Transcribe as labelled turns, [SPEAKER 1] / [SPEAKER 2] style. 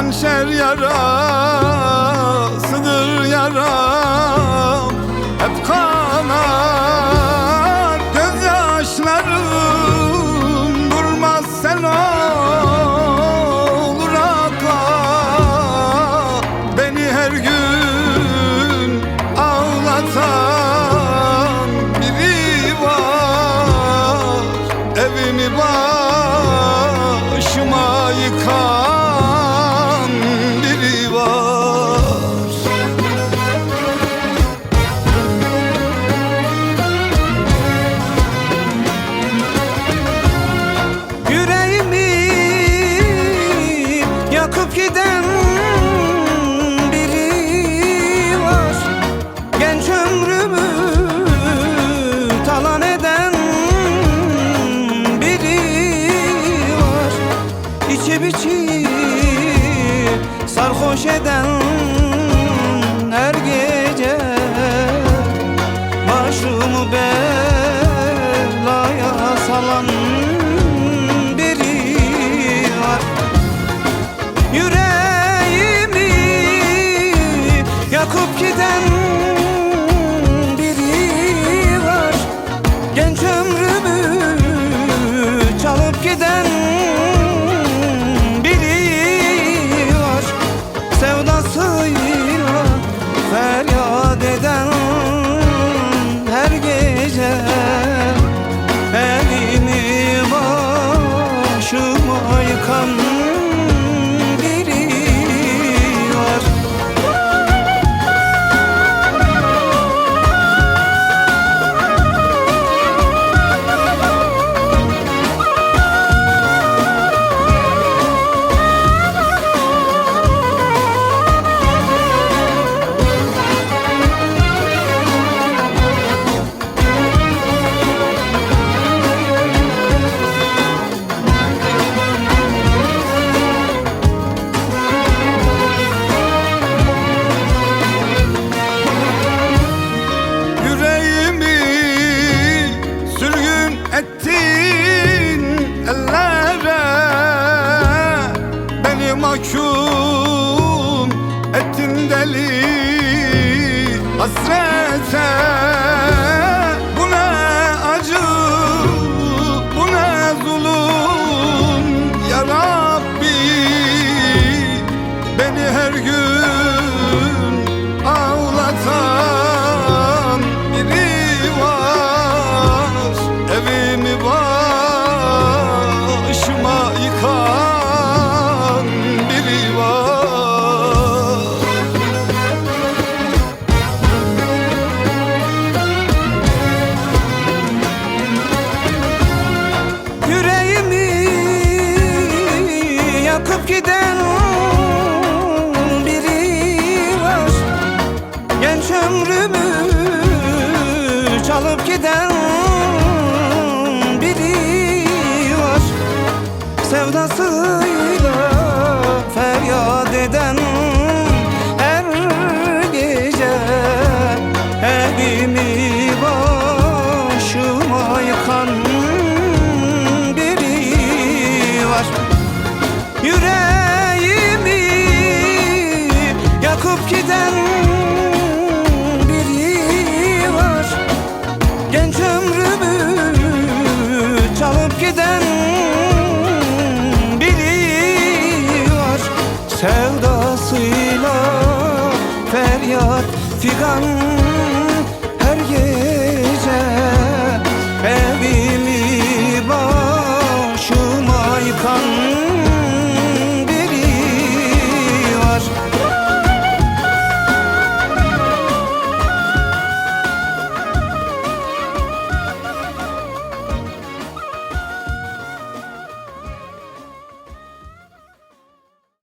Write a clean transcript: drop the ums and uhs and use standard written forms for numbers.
[SPEAKER 1] hançer yarasıdır yaram. Hep kanar gözyaşlarım, durmaz sen olur akla. Beni her gün ağlatan biri var, evimi başıma yıkan biri var.
[SPEAKER 2] Yüreğimi yakıp giden biri var, genç ömrümü talan eden biri var. İçip içip sarhoş eden, her gece başımı belaya salan biri var. Yüreğimi yakıp giden biri var, genç ömrümü çalıp giden biri var. Sevdasıyla feryat eden, her gece evimi başıma yıkan biri var.
[SPEAKER 1] Ettin ellere, beni mahkum ettin deli hasrete. Bu ne acı, bu ne zulüm ya Rabbi. Beni her gün ağlatan biri var, evimi başıma yıkan biri var.
[SPEAKER 2] Yüreğimi yakıp giden biri var, genç ömrümü çalıp giden biri var. Sevdasıyla feryat eden, her gece evimi başıma yıkan biri var. Yüreğimi yakıp giden biri var, genç ömrümü çalıp giden biri var. Sevdasıyla feryat figan, her gece evimi başıma yıkan